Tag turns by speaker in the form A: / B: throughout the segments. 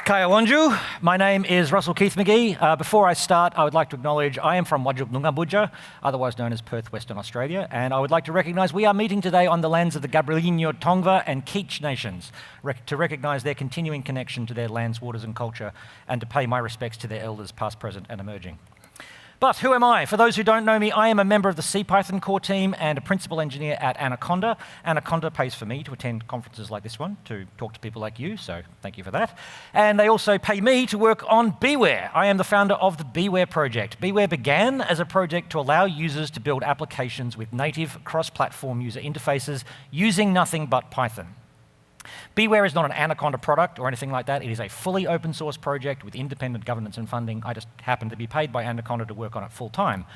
A: Kaya Wanju. My name is Russell Keith-Magee. Before I start, I would like to acknowledge I am from Wajjuk Noongar Boodja, otherwise known as Perth, Western Australia, and I would like to recognise we are meeting today on the lands of the Gabrielino, Tongva and Keech nations to recognise their continuing connection to their lands, waters and culture, and to pay my respects to their elders past, present and emerging. But who am I? For those who don't know me, I am a member of the CPython core team and a principal engineer at Anaconda. Anaconda pays for me to attend conferences like this one, to talk to people like you, so thank you for that. And they also pay me to work on Beware. I am the founder of the Beware project. Beware began as a project to allow users to build applications with native cross-platform user interfaces using nothing but Python. Beware is not an Anaconda product or anything like that. It is a fully open source project with independent governance and funding. I just happen to be paid by Anaconda to work on it full time.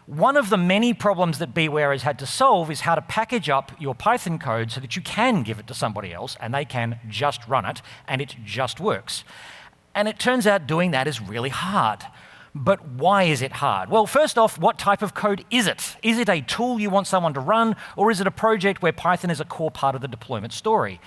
A: One of the many problems that Beware has had to solve is how to package up your Python code so that you can give it to somebody else and they can just run it and it just works. And it turns out doing that is really hard. But why is it hard? Well, first off, what type of code is it? Is it a tool you want someone to run, or is it a project where Python is a core part of the deployment story?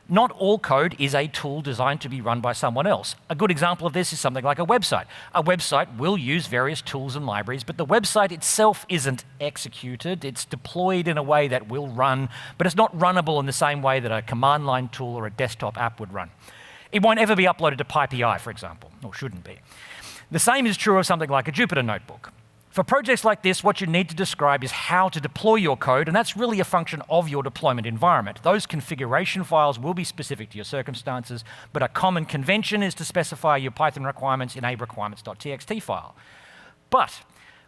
A: Not all code is a tool designed to be run by someone else. A good example of this is something like a website. A website will use various tools and libraries, but the website itself isn't executed. It's deployed in a way that will run, but it's not runnable in the same way that a command line tool or a desktop app would run. It won't ever be uploaded to PyPI, for example, or shouldn't be. The same is true of something like a Jupyter notebook. For projects like this, what you need to describe is how to deploy your code, and that's really a function of your deployment environment. Those configuration files will be specific to your circumstances, but a common convention is to specify your Python requirements in a requirements.txt file. But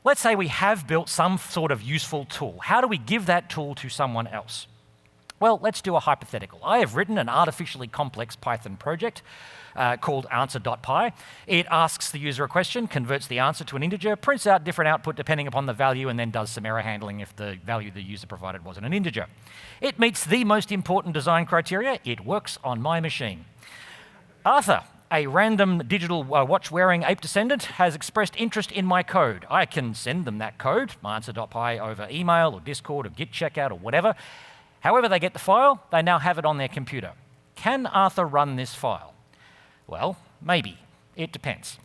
A: let's say we have built some sort of useful tool. How do we give that tool to someone else? Well, let's do a hypothetical. I have written an artificially complex Python project called answer.py. It asks the user a question, converts the answer to an integer, prints out different output depending upon the value, and then does some error handling if the value the user provided wasn't an integer. It meets the most important design criteria. It works on my machine. Arthur, a random digital watch-wearing ape descendant, has expressed interest in my code. I can send them that code, my answer.py, over email or Discord or Git checkout or whatever. However they get the file, they now have it on their computer. Can Arthur run this file? Well, maybe. It depends.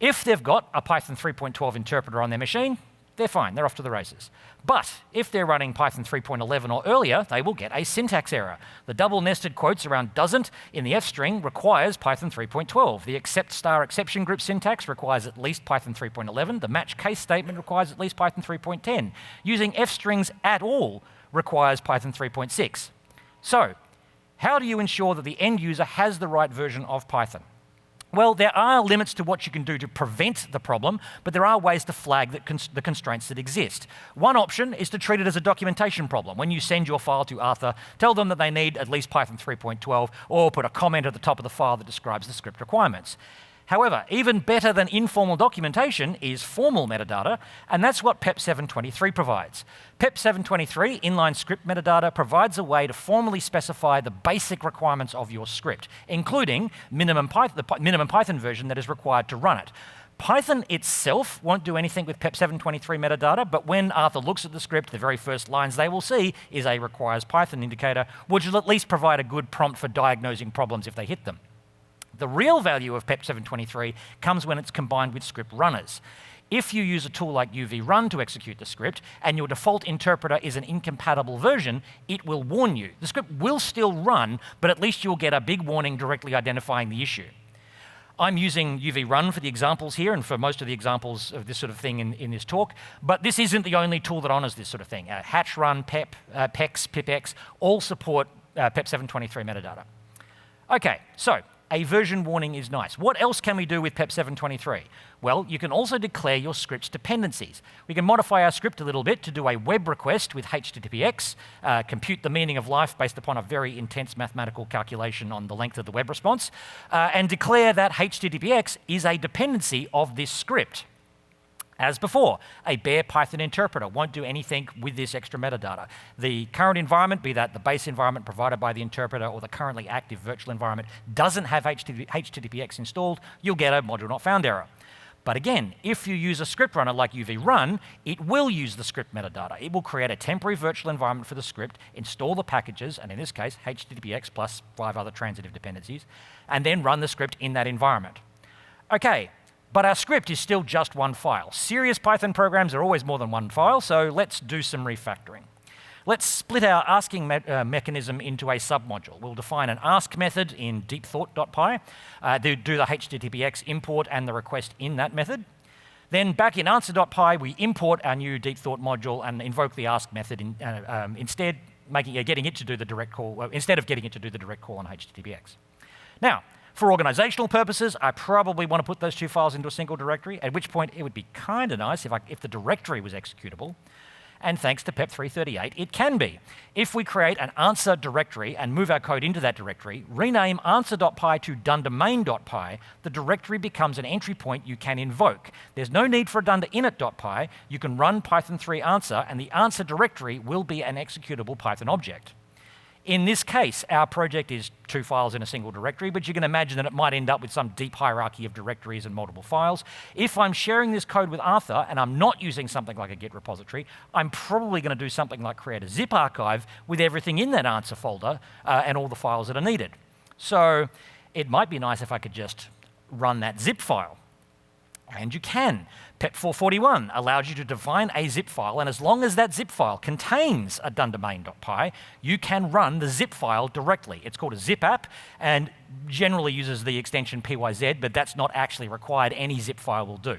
A: If they've got a Python 3.12 interpreter on their machine, they're fine, they're off to the races. But if they're running Python 3.11 or earlier, they will get a syntax error. The double nested quotes around doesn't in the F string requires Python 3.12. The except star exception group syntax requires at least Python 3.11. The match case statement requires at least Python 3.10. Using F strings at all requires Python 3.6. So, how do you ensure that the end user has the right version of Python? Well, there are limits to what you can do to prevent the problem, but there are ways to flag the constraints that exist. One option is to treat it as a documentation problem. When you send your file to Arthur, tell them that they need at least Python 3.12, or put a comment at the top of the file that describes the script requirements. However, even better than informal documentation is formal metadata, and that's what PEP 723 provides. PEP 723, inline script metadata, provides a way to formally specify the basic requirements of your script, including the minimum Python version that is required to run it. Python itself won't do anything with PEP 723 metadata, but when Arthur looks at the script, the very first lines they will see is a requires Python indicator, which will at least provide a good prompt for diagnosing problems if they hit them. The real value of PEP 723 comes when it's combined with script runners. If you use a tool like UV-Run to execute the script and your default interpreter is an incompatible version, it will warn you. The script will still run, but at least you'll get a big warning directly identifying the issue. I'm using UV-Run for the examples here and for most of the examples of this sort of thing in this talk, but this isn't the only tool that honors this sort of thing. HatchRun, PEP, PEX, PipX all support PEP 723 metadata. Okay, so a version warning is nice. What else can we do with PEP 723? Well, you can also declare your script's dependencies. We can modify our script a little bit to do a web request with HTTPX, compute the meaning of life based upon a very intense mathematical calculation on the length of the web response, and declare that HTTPX is a dependency of this script. As before, a bare Python interpreter won't do anything with this extra metadata. The current environment, be that the base environment provided by the interpreter or the currently active virtual environment, doesn't have HTTPX installed, you'll get a module not found error. But again, if you use a script runner like UV-run, it will use the script metadata. It will create a temporary virtual environment for the script, install the packages, and in this case, HTTPX plus 5 other transitive dependencies, and then run the script in that environment. Okay, but our script is still just one file. Serious Python programs are always more than one file, so let's do some refactoring. Let's split our asking mechanism into a submodule. We'll define an ask method in deepthought.py, do the HTTPX import and the request in that method. Then back in answer.py, we import our new deepthought module and invoke the ask method instead, getting it to do the direct call, instead of getting it to do the direct call on HTTPX. Now, for organizational purposes, I probably want to put those two files into a single directory, at which point it would be kind of nice if the directory was executable. And thanks to PEP 338, it can be. If we create an answer directory and move our code into that directory, rename answer.py to dundermain.py, the directory becomes an entry point you can invoke. There's no need for a dunderinit.py. You can run Python 3 answer, and the answer directory will be an executable Python object. In this case, our project is two files in a single directory, but you can imagine that it might end up with some deep hierarchy of directories and multiple files. If I'm sharing this code with Arthur and I'm not using something like a Git repository, I'm probably going to do something like create a zip archive with everything in that answer folder and all the files that are needed. So it might be nice if I could just run that zip file. And you can. PEP 441 allows you to define a zip file, and as long as that zip file contains a dundermain.py, you can run the zip file directly. It's called a zip app, and generally uses the extension PYZ, but that's not actually required. Any zip file will do.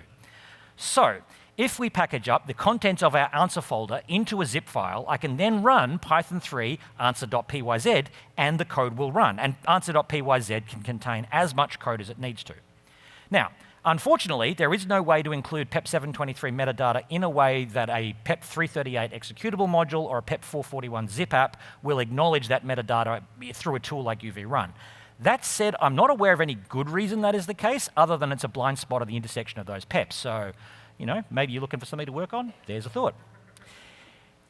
A: So, if we package up the contents of our answer folder into a zip file, I can then run Python 3 answer.pyz, and the code will run. And answer.pyz can contain as much code as it needs to. Now, unfortunately, there is no way to include PEP 723 metadata in a way that a PEP 338 executable module or a PEP 441 zip app will acknowledge that metadata through a tool like UV-run. That said, I'm not aware of any good reason that is the case, other than it's a blind spot at the intersection of those PEPs. So, maybe you're looking for something to work on. There's a thought.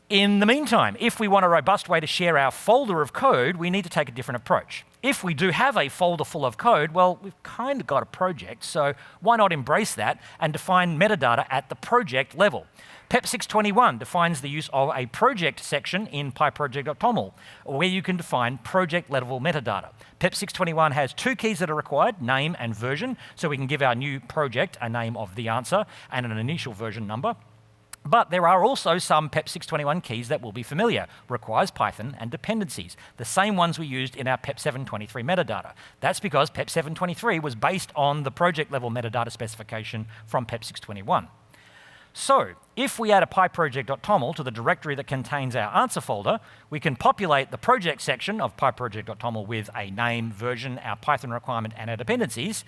A: In the meantime, if we want a robust way to share our folder of code, we need to take a different approach. If we do have a folder full of code, well, we've kind of got a project, so why not embrace that and define metadata at the project level? PEP 621 defines the use of a project section in pyproject.toml, where you can define project-level metadata. PEP 621 has two keys that are required, name and version, so we can give our new project a name of the answer and an initial version number. But there are also some PEP 621 keys that will be familiar, requires Python and dependencies, the same ones we used in our PEP 723 metadata. That's because PEP 723 was based on the project-level metadata specification from PEP 621. So, if we add a pyproject.toml to the directory that contains our answer folder, we can populate the project section of pyproject.toml with a name, version, our Python requirement, and our dependencies,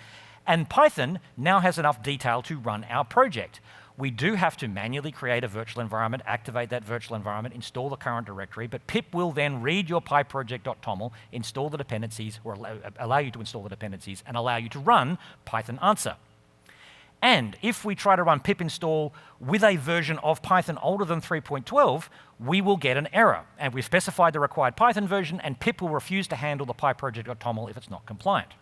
A: and Python now has enough detail to run our project. We do have to manually create a virtual environment, activate that virtual environment, install the current directory, but pip will then read your pyproject.toml, install the dependencies, or allow you to install the dependencies, and allow you to run Python answer. And if we try to run pip install with a version of Python older than 3.12, we will get an error. And we've specified the required Python version, and pip will refuse to handle the pyproject.toml if it's not compliant.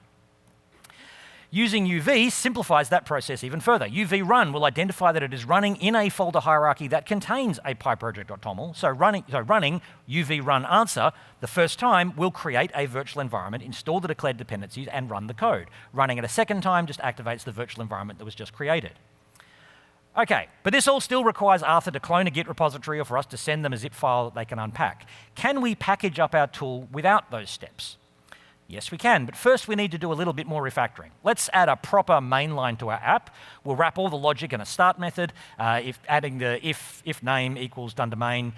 A: Using UV simplifies that process even further. UV-run will identify that it is running in a folder hierarchy that contains a pyproject.toml. So running UV-run answer the first time will create a virtual environment, install the declared dependencies, and run the code. Running it a second time just activates the virtual environment that was just created. Okay, but this all still requires Arthur to clone a Git repository or for us to send them a zip file that they can unpack. Can we package up our tool without those steps? Yes, we can, but first we need to do a little bit more refactoring. Let's add a proper mainline to our app. We'll wrap all the logic in a start method, adding the if name equals dundermain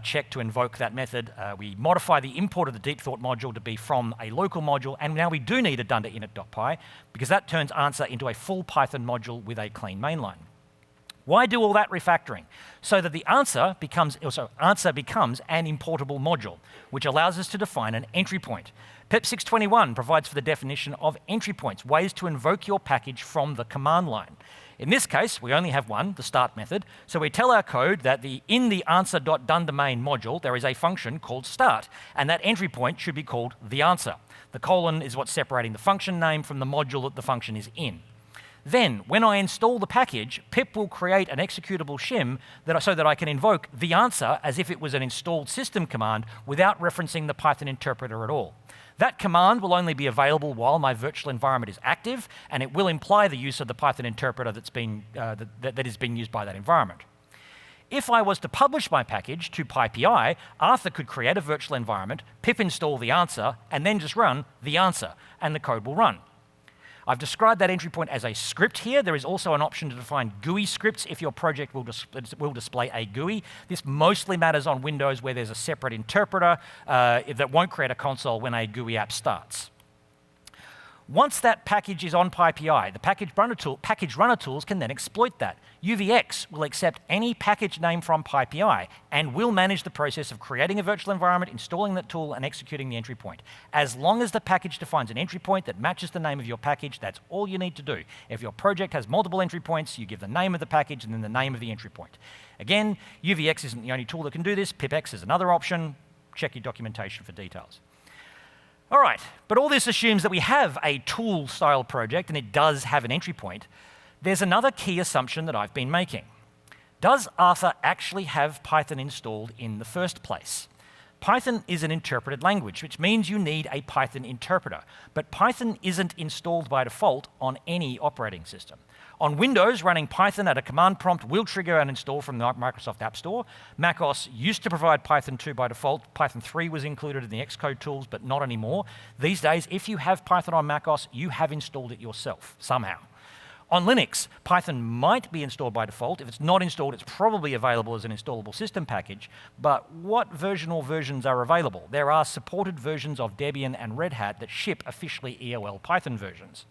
A: check to invoke that method. We modify the import of the deepthought module to be from a local module, and now we do need a dunderinit.py because that turns answer into a full Python module with a clean mainline. Why do all that refactoring? So that the answer becomes an importable module, which allows us to define an entry point. PEP 621 provides for the definition of entry points, ways to invoke your package from the command line. In this case, we only have one, the start method, so we tell our code that in the answer.dundermain module, there is a function called start, and that entry point should be called the answer. The colon is what's separating the function name from the module that the function is in. Then, when I install the package, pip will create an executable shim so that I can invoke the answer as if it was an installed system command without referencing the Python interpreter at all. That command will only be available while my virtual environment is active, and it will imply the use of the Python interpreter that is being used by that environment. If I was to publish my package to PyPI, Arthur could create a virtual environment, pip install the answer, and then just run the answer, and the code will run. I've described that entry point as a script here. There is also an option to define GUI scripts if your project will display a GUI. This mostly matters on Windows where there's a separate interpreter that won't create a console when a GUI app starts. Once that package is on PyPI, the package runner tools can then exploit that. UVX will accept any package name from PyPI and will manage the process of creating a virtual environment, installing that tool, and executing the entry point. As long as the package defines an entry point that matches the name of your package, that's all you need to do. If your project has multiple entry points, you give the name of the package and then the name of the entry point. Again, UVX isn't the only tool that can do this. pipx is another option. Check your documentation for details. All right, but all this assumes that we have a tool-style project and it does have an entry point. There's another key assumption that I've been making. Does Arthur actually have Python installed in the first place? Python is an interpreted language, which means you need a Python interpreter. But Python isn't installed by default on any operating system. On Windows, running Python at a command prompt will trigger an install from the Microsoft App Store. macOS used to provide Python 2 by default. Python 3 was included in the Xcode tools, but not anymore. These days, if you have Python on macOS, you have installed it yourself, somehow. On Linux, Python might be installed by default. If it's not installed, it's probably available as an installable system package. But what version or versions are available? There are supported versions of Debian and Red Hat that ship officially EOL Python versions.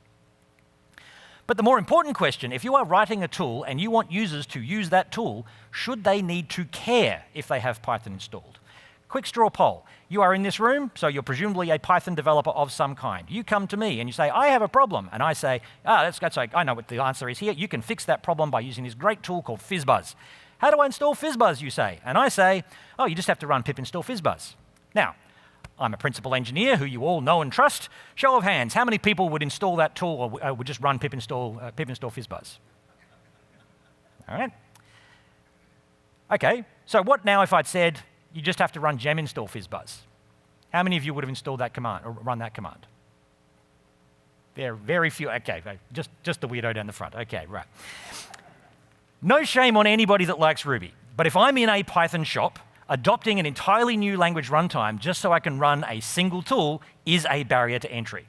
A: But the more important question, if you are writing a tool and you want users to use that tool, should they need to care if they have Python installed? Quick straw poll. You are in this room, so you're presumably a Python developer of some kind. You come to me and you say, I have a problem. And I say, that's okay. I know what the answer is here. You can fix that problem by using this great tool called FizzBuzz. How do I install FizzBuzz, you say? And I say, oh, you just have to run pip install FizzBuzz. Now, I'm a principal engineer who you all know and trust. Show of hands, how many people would install that tool or would just run pip install FizzBuzz? All right. Okay, so what now if I'd said, you just have to run gem install FizzBuzz? How many of you would have installed that command or run that command? Very few. Okay, just the weirdo down the front. Okay, right. No shame on anybody that likes Ruby, but if I'm in a Python shop, adopting an entirely new language runtime just so I can run a single tool is a barrier to entry.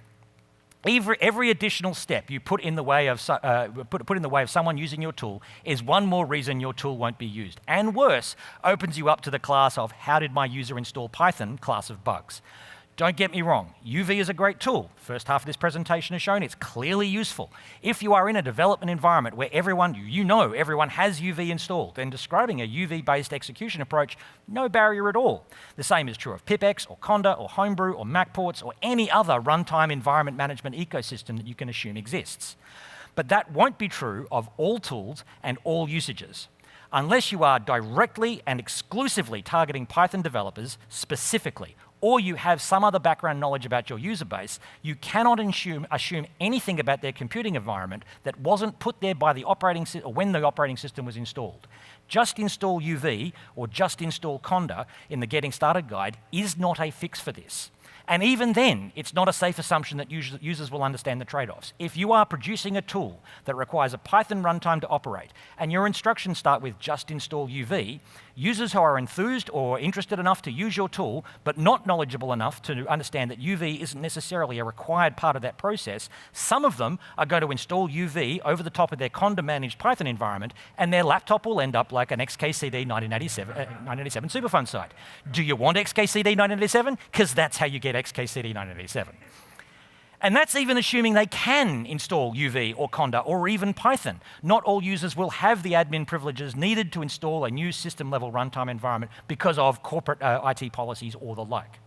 A: Every additional step you put in the way of someone using your tool is one more reason your tool won't be used. And worse, opens you up to the class of how did my user install Python class of bugs. Don't get me wrong, UV is a great tool. First half of this presentation has shown it's clearly useful. If you are in a development environment where everyone has UV installed, then describing a UV-based execution approach, no barrier at all. The same is true of pipx or Conda or Homebrew or MacPorts or any other runtime environment management ecosystem that you can assume exists. But that won't be true of all tools and all usages. Unless you are directly and exclusively targeting Python developers specifically, or you have some other background knowledge about your user base, you cannot assume anything about their computing environment that wasn't put there by the operating system or when the operating system was installed. Just install UV or just install Conda in the Getting Started guide is not a fix for this. And even then, it's not a safe assumption that users will understand the trade-offs. If you are producing a tool that requires a Python runtime to operate, and your instructions start with just install UV, users who are enthused or interested enough to use your tool, but not knowledgeable enough to understand that UV isn't necessarily a required part of that process, some of them are going to install UV over the top of their Conda-managed Python environment, and their laptop will end up like an XKCD 1987 Superfund site. Do you want XKCD 1987? Because that's how you get XKCD 1987. And that's even assuming they can install UV or Conda or even Python. Not all users will have the admin privileges needed to install a new system-level runtime environment because of corporate IT policies or the like.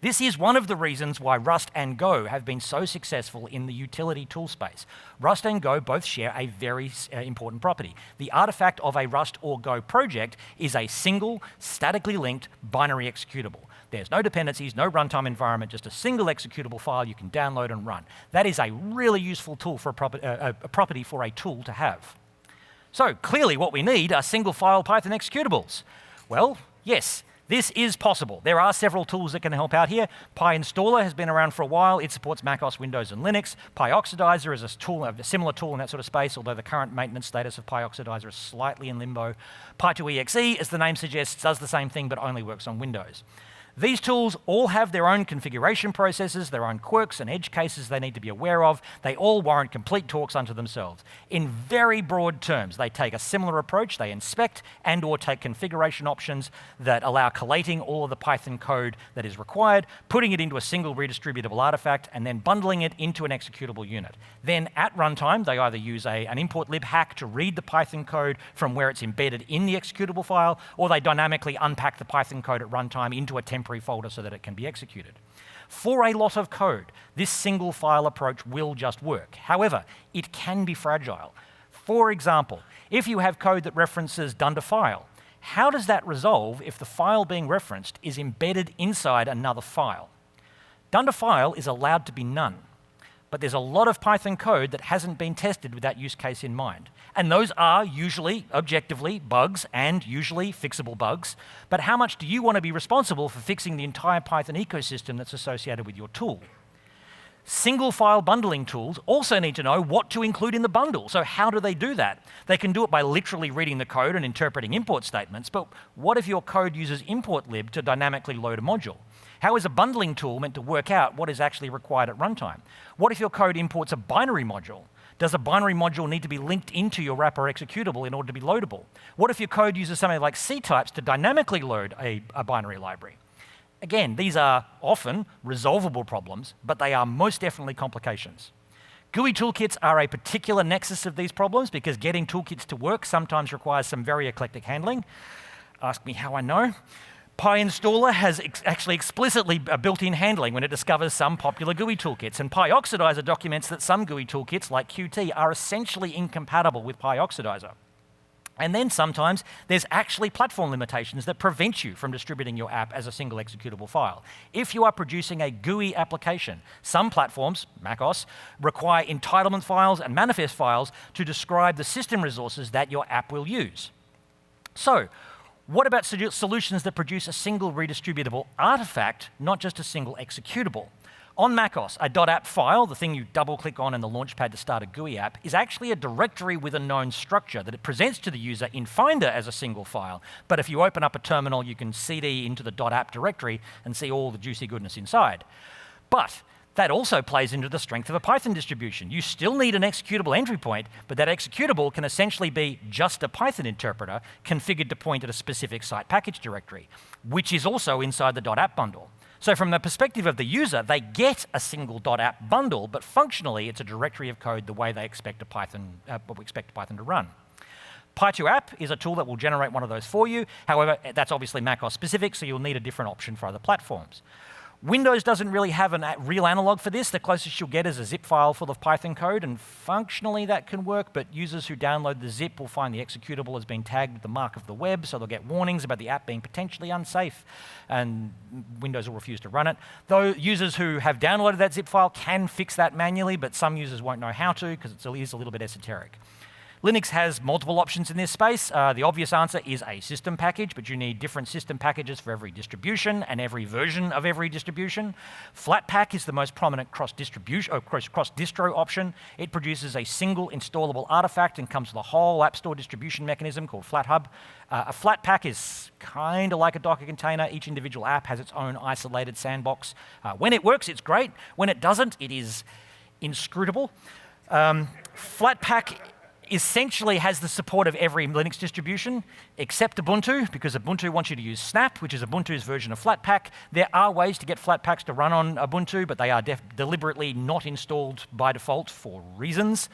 A: This is one of the reasons why Rust and Go have been so successful in the utility tool space. Rust and Go both share a very important property. The artifact of a Rust or Go project is a single, statically linked binary executable. There's no dependencies, no runtime environment, just a single executable file you can download and run. That is a really useful tool for a property for a tool to have. So clearly what we need are single file Python executables. Well, yes, this is possible. There are several tools that can help out here. PyInstaller has been around for a while. It supports macOS, Windows, and Linux. PyOxidizer is a similar tool in that sort of space, although the current maintenance status of PyOxidizer is slightly in limbo. Py2exe, as the name suggests, does the same thing but only works on Windows. These tools all have their own configuration processes, their own quirks and edge cases they need to be aware of. They all warrant complete talks unto themselves. In very broad terms, they take a similar approach. They inspect and or take configuration options that allow collating all of the Python code that is required, putting it into a single redistributable artifact, and then bundling it into an executable unit. Then at runtime, they either use an import lib hack to read the Python code from where it's embedded in the executable file, or they dynamically unpack the Python code at runtime into a temporary folder so that it can be executed. For a lot of code, this single file approach will just work. However, it can be fragile. For example, if you have code that references dunder file, how does that resolve if the file being referenced is embedded inside another file? Dunder file is allowed to be none, but there's a lot of Python code that hasn't been tested with that use case in mind. And those are usually, objectively, bugs and usually fixable bugs. But how much do you want to be responsible for fixing the entire Python ecosystem that's associated with your tool? Single file bundling tools also need to know what to include in the bundle. So how do they do that? They can do it by literally reading the code and interpreting import statements, but what if your code uses import lib to dynamically load a module? How is a bundling tool meant to work out what is actually required at runtime? What if your code imports a binary module? Does a binary module need to be linked into your wrapper executable in order to be loadable? What if your code uses something like C-types to dynamically load a binary library? Again, these are often resolvable problems, but they are most definitely complications. GUI toolkits are a particular nexus of these problems because getting toolkits to work sometimes requires some very eclectic handling. Ask me how I know. PyInstaller has actually explicitly built-in handling when it discovers some popular GUI toolkits, and PyOxidizer documents that some GUI toolkits, like Qt, are essentially incompatible with PyOxidizer. And then sometimes there's actually platform limitations that prevent you from distributing your app as a single executable file. If you are producing a GUI application, some platforms, macOS, require entitlement files and manifest files to describe the system resources that your app will use. So, what about solutions that produce a single redistributable artifact, not just a single executable? On macOS, a .app file, the thing you double-click on in the Launchpad to start a GUI app, is actually a directory with a known structure that it presents to the user in Finder as a single file. But if you open up a terminal, you can cd into the .app directory and see all the juicy goodness inside. But that also plays into the strength of a Python distribution. You still need an executable entry point, but that executable can essentially be just a Python interpreter configured to point at a specific site package directory, which is also inside the .app bundle. So from the perspective of the user, they get a single .app bundle, but functionally it's a directory of code the way they expect what we expect Python to run. Py2app is a tool that will generate one of those for you. However, that's obviously macOS specific, so you'll need a different option for other platforms. Windows doesn't really have a real analog for this. The closest you'll get is a zip file full of Python code, and functionally that can work, but users who download the zip will find the executable has been tagged with the mark of the web, so they'll get warnings about the app being potentially unsafe, and Windows will refuse to run it. Though users who have downloaded that zip file can fix that manually, but some users won't know how to because it is a little bit esoteric. Linux has multiple options in this space. The obvious answer is a system package, but you need different system packages for every distribution and every version of every distribution. Flatpak is the most prominent cross-distro option. It produces a single installable artifact and comes with a whole App Store distribution mechanism called FlatHub. A Flatpak is kind of like a Docker container. Each individual app has its own isolated sandbox. When it works, it's great. When it doesn't, it is inscrutable. Flatpak essentially has the support of every Linux distribution except Ubuntu, because Ubuntu wants you to use Snap, which is Ubuntu's version of Flatpak. There are ways to get Flatpaks to run on Ubuntu, but they are deliberately not installed by default for reasons.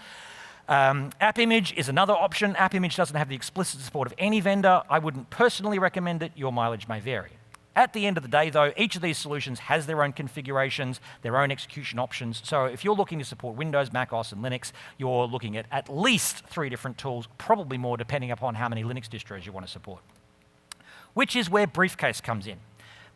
A: AppImage is another option. AppImage doesn't have the explicit support of any vendor. I wouldn't personally recommend it. Your mileage may vary. At the end of the day, though, each of these solutions has their own configurations, their own execution options. So if you're looking to support Windows, macOS, and Linux, you're looking at least 3 different tools, probably more depending upon how many Linux distros you want to support. Which is where Briefcase comes in.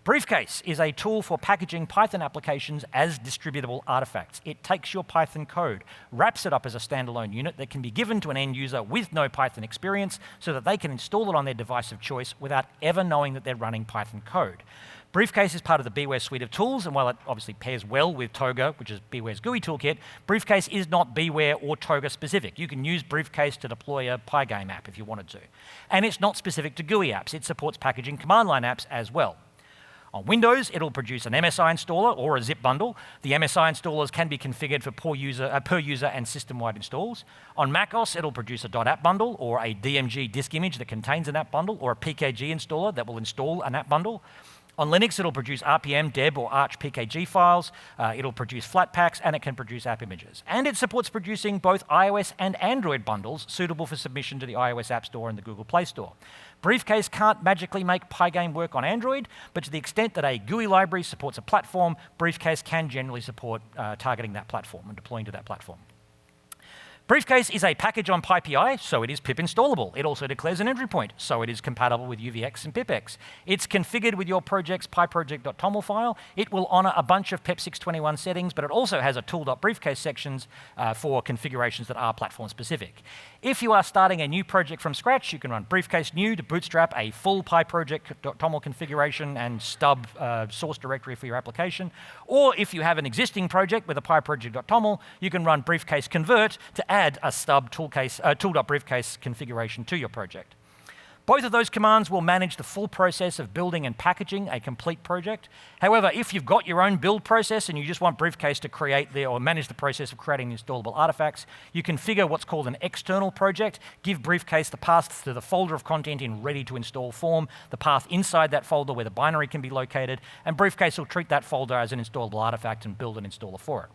A: Briefcase is a tool for packaging Python applications as distributable artifacts. It takes your Python code, wraps it up as a standalone unit that can be given to an end user with no Python experience so that they can install it on their device of choice without ever knowing that they're running Python code. Briefcase is part of the Beware suite of tools, and while it obviously pairs well with Toga, which is Beware's GUI toolkit, Briefcase is not Beware or Toga specific. You can use Briefcase to deploy a Pygame app if you wanted to. And it's not specific to GUI apps. It supports packaging command line apps as well. On Windows, it'll produce an MSI installer or a zip bundle. The MSI installers can be configured for per user and system-wide installs. On macOS, it'll produce a .app bundle or a DMG disk image that contains an app bundle, or a PKG installer that will install an app bundle. On Linux, it'll produce RPM, Deb, or Arch PKG files. It'll produce Flatpaks, and it can produce app images. And it supports producing both iOS and Android bundles suitable for submission to the iOS App Store and the Google Play Store. Briefcase can't magically make Pygame work on Android, but to the extent that a GUI library supports a platform, Briefcase can generally support targeting that platform and deploying to that platform. Briefcase is a package on PyPI, so it is pip installable. It also declares an entry point, so it is compatible with UVX and pipx. It's configured with your project's pyproject.toml file. It will honor a bunch of PEP 621 settings, but it also has a tool.briefcase sections for configurations that are platform specific. If you are starting a new project from scratch, you can run Briefcase new to bootstrap a full pyproject.toml configuration and stub source directory for your application. Or if you have an existing project with a pyproject.toml, you can run Briefcase convert to add a stub tool.briefcase configuration to your project. Both of those commands will manage the full process of building and packaging a complete project. However, if you've got your own build process and you just want Briefcase to create or manage the process of creating installable artifacts, you configure what's called an external project, give Briefcase the path to the folder of content in ready to install form, the path inside that folder where the binary can be located, and Briefcase will treat that folder as an installable artifact and build an installer for it.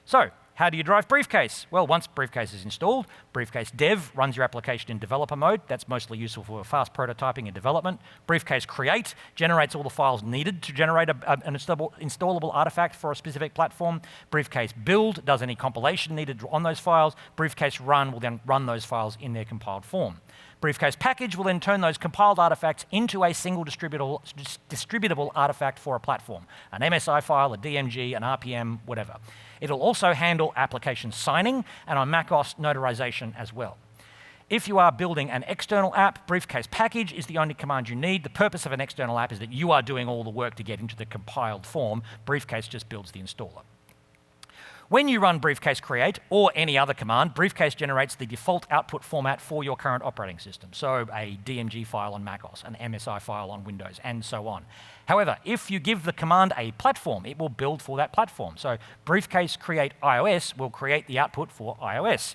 A: So, how do you drive Briefcase? Well, once Briefcase is installed, Briefcase Dev runs your application in developer mode. That's mostly useful for fast prototyping and development. Briefcase Create generates all the files needed to generate an installable artifact for a specific platform. Briefcase Build does any compilation needed on those files. Briefcase Run will then run those files in their compiled form. Briefcase Package will then turn those compiled artifacts into a single distributable artifact for a platform, an MSI file, a DMG, an RPM, whatever. It'll also handle application signing and on macOS notarization as well. If you are building an external app, Briefcase Package is the only command you need. The purpose of an external app is that you are doing all the work to get into the compiled form. Briefcase just builds the installer. When you run Briefcase Create or any other command, Briefcase generates the default output format for your current operating system. So a DMG file on macOS, an MSI file on Windows, and so on. However, if you give the command a platform, it will build for that platform. So Briefcase Create iOS will create the output for iOS.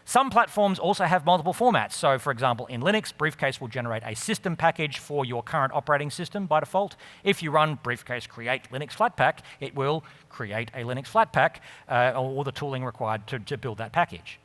A: Some platforms also have multiple formats. So for example, in Linux, Briefcase will generate a system package for your current operating system by default. If you run Briefcase Create Linux Flatpak, it will create a Linux Flatpak or the tooling required to build that package.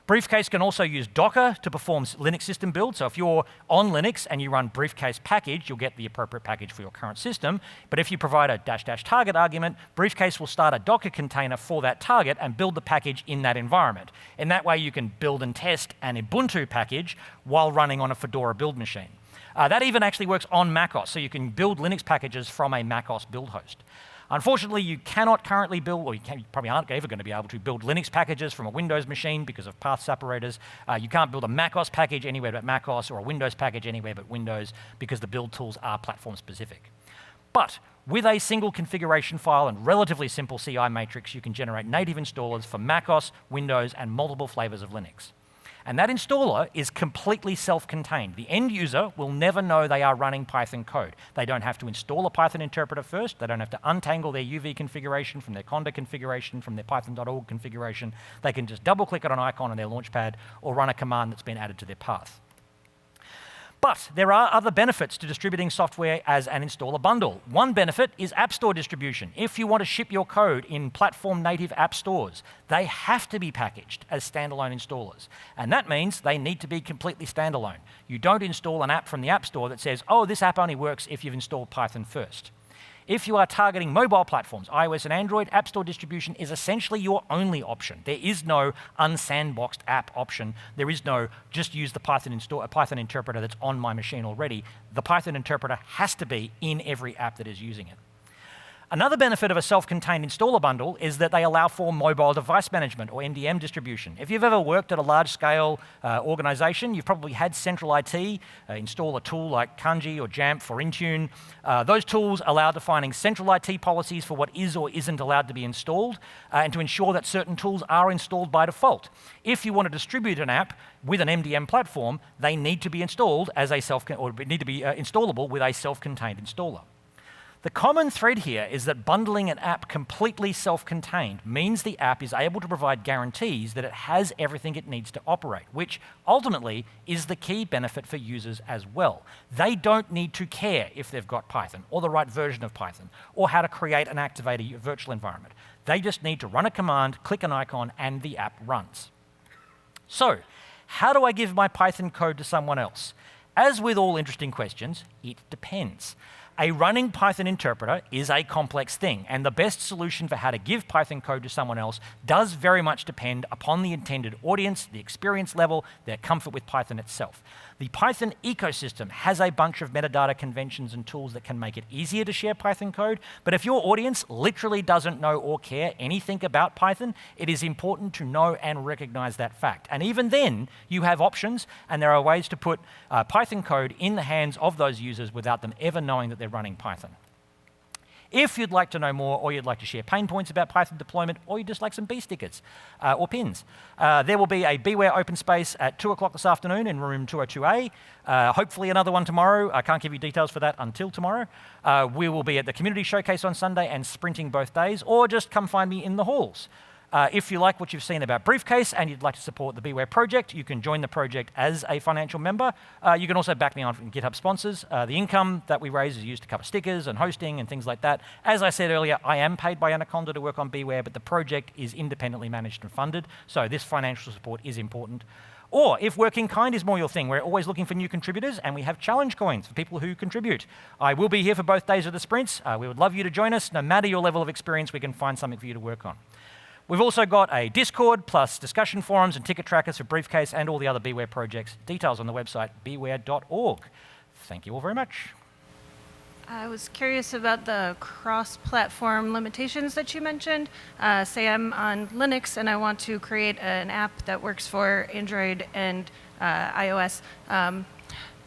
A: Briefcase can also use Docker to perform Linux system build. So if you're on Linux and you run Briefcase package, you'll get the appropriate package for your current system. But if you provide a --target argument, Briefcase will start a Docker container for that target and build the package in that environment. In that way, you can build and test an Ubuntu package while running on a Fedora build machine. That even actually works on macOS, so you can build Linux packages from a macOS build host. Unfortunately, you cannot currently build, or you probably aren't ever going to be able to build Linux packages from a Windows machine because of path separators. You can't build a macOS package anywhere but macOS or a Windows package anywhere but Windows because the build tools are platform specific. But with a single configuration file and relatively simple CI matrix, you can generate native installers for macOS, Windows, and multiple flavors of Linux. And that installer is completely self-contained. The end user will never know they are running Python code. They don't have to install a Python interpreter first. They don't have to untangle their UV configuration from their Conda configuration, from their python.org configuration. They can just double-click on an icon on their launchpad or run a command that's been added to their path. But there are other benefits to distributing software as an installer bundle. One benefit is App Store distribution. If you want to ship your code in platform-native app stores, they have to be packaged as standalone installers. And that means they need to be completely standalone. You don't install an app from the App Store that says, oh, this app only works if you've installed Python first. If you are targeting mobile platforms, iOS and Android, App Store distribution is essentially your only option. There is no unsandboxed app option. There is no just use the Python interpreter that's on my machine already. The Python interpreter has to be in every app that is using it. Another benefit of a self-contained installer bundle is that they allow for mobile device management, or MDM distribution. If you've ever worked at a large-scale organization, you've probably had central IT install a tool like Keith-Magee or Jamf or Intune. Those tools allow defining central IT policies for what is or isn't allowed to be installed, and to ensure that certain tools are installed by default. If you want to distribute an app with an MDM platform, they need to be installed as a installable with a self-contained installer. The common thread here is that bundling an app completely self-contained means the app is able to provide guarantees that it has everything it needs to operate, which ultimately is the key benefit for users as well. They don't need to care if they've got Python or the right version of Python or how to create and activate a virtual environment. They just need to run a command, click an icon, and the app runs. So, how do I give my Python code to someone else? As with all interesting questions, it depends. A running Python interpreter is a complex thing, and the best solution for how to give Python code to someone else does very much depend upon the intended audience, the experience level, their comfort with Python itself. The Python ecosystem has a bunch of metadata conventions and tools that can make it easier to share Python code, but if your audience literally doesn't know or care anything about Python, it is important to know and recognize that fact. And even then, you have options, and there are ways to put Python code in the hands of those users without them ever knowing that they're running Python. If you'd like to know more, or you'd like to share pain points about Python deployment, or you'd just like some B stickers or pins, there will be a Beware open space at 2 o'clock this afternoon in room 202A. Hopefully another one tomorrow. I can't give you details for that until tomorrow. We will be at the community showcase on Sunday and sprinting both days, or just come find me in the halls. If you like what you've seen about Briefcase and you'd like to support the Beware project, you can join the project as a financial member. You can also back me on GitHub sponsors. The income that we raise is used to cover stickers and hosting and things like that. As I said earlier, I am paid by Anaconda to work on Beware, but the project is independently managed and funded, so this financial support is important. Or if work in kind is more your thing, we're always looking for new contributors, and we have challenge coins for people who contribute. I will be here for both days of the sprints. We would love you to join us. No matter your level of experience, we can find something for you to work on. We've also got a Discord, plus discussion forums and ticket trackers for Briefcase and all the other Beware projects. Details on the website, beware.org. Thank you all very much.
B: I was curious about the cross-platform limitations that you mentioned. Say I'm on Linux and I want to create an app that works for Android and iOS.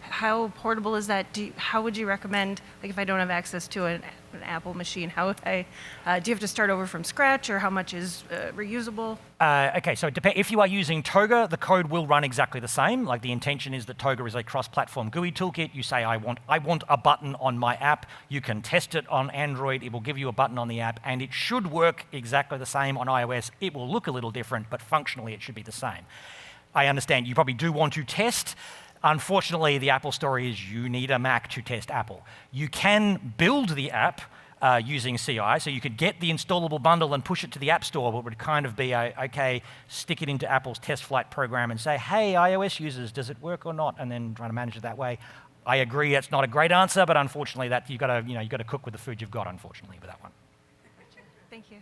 B: How portable is that? How would you recommend, like if I don't have access to an Apple machine, how would do you have to start over from scratch, or how much is reusable?
A: Okay, so if you are using Toga, the code will run exactly the same. Like the intention is that Toga is a cross-platform GUI toolkit. You say, I want a button on my app. You can test it on Android. It will give you a button on the app, and it should work exactly the same on iOS. It will look a little different, but functionally it should be the same. I understand you probably do want to test. Unfortunately, the Apple story is you need a Mac to test Apple. You can build the app using CI, so you could get the installable bundle and push it to the App Store, but it would kind of be okay, stick it into Apple's test flight program and say, hey, iOS users, does it work or not? And then try to manage it that way. I agree, that's not a great answer, but unfortunately, that you've got to cook with the food you've got, unfortunately, with that one.
B: Thank you.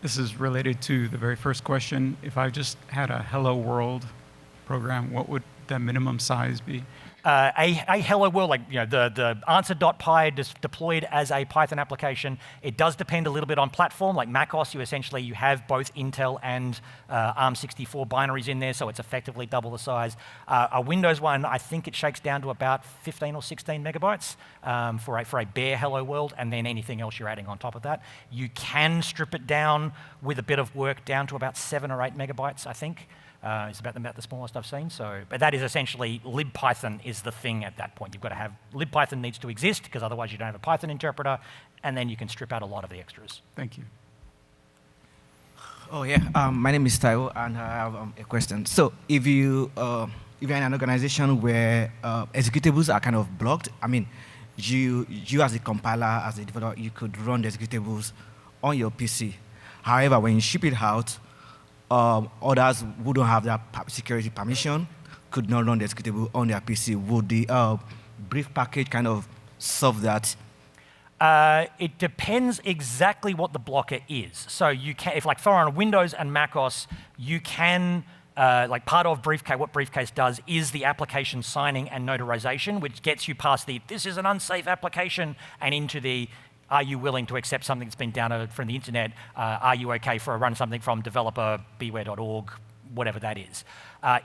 C: This is related to the very first question. If I just had a Hello World program, what would the minimum size be?
A: A Hello World, like the answer.py deployed as a Python application. It does depend a little bit on platform. Like macOS, you have both Intel and ARM64 binaries in there, so it's effectively double the size. A Windows one, I think it shakes down to about 15 or 16 megabytes for a bare Hello World, and then anything else you're adding on top of that. You can strip it down with a bit of work down to about 7 or 8 megabytes, I think. It's about the smallest I've seen. So, but that is essentially libPython is the thing at that point. You've got to have libPython needs to exist, because otherwise you don't have a Python interpreter, and then you can strip out a lot of the extras.
C: Thank you.
D: Oh yeah, my name is Taiwo, and I have a question. So if you're in an organization where executables are kind of blocked, I mean, you as a compiler, as a developer, you could run the executables on your PC. However, when you ship it out, others who don't have that security permission could not run the executable on their PC. Would the brief package kind of solve that?
A: It depends exactly what the blocker is. So you can, if like for on Windows and macOS, you can, like part of Briefcase, what Briefcase does is the application signing and notarization, which gets you past the, this is an unsafe application, and into the, are you willing to accept something that's been downloaded from the internet? Are you okay for run something from developer.beware.org, whatever that is?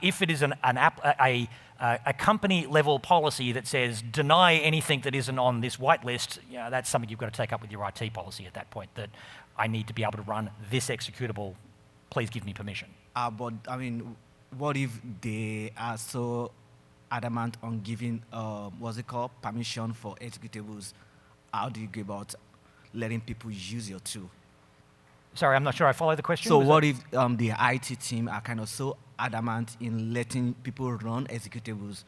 A: If it is a company-level policy that says deny anything that isn't on this whitelist, that's something you've got to take up with your IT policy at that point, that I need to be able to run this executable, please give me permission.
D: But I mean, what if they are so adamant on giving, what's it called, permission for executables? How do you go about letting people use your tool?
A: Sorry, I'm not sure I follow the question.
D: So what if the IT team are kind of so adamant in letting people run executables?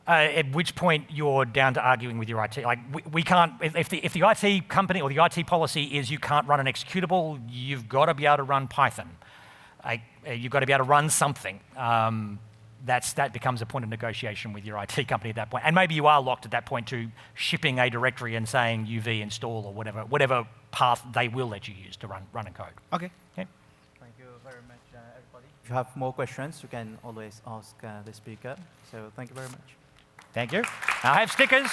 A: At which point you're down to arguing with your IT. Like we can't, if the IT company or the IT policy is you can't run an executable, you've got to be able to run Python. You've got to be able to run something. That becomes a point of negotiation with your IT company at that point. And maybe you are locked at that point to shipping a directory and saying UV install or whatever path they will let you use to run and code.
D: Okay.
A: Yeah.
E: Thank you very much, everybody. If you have more questions, you can always ask the speaker. So thank you very much.
A: Thank you. I have stickers.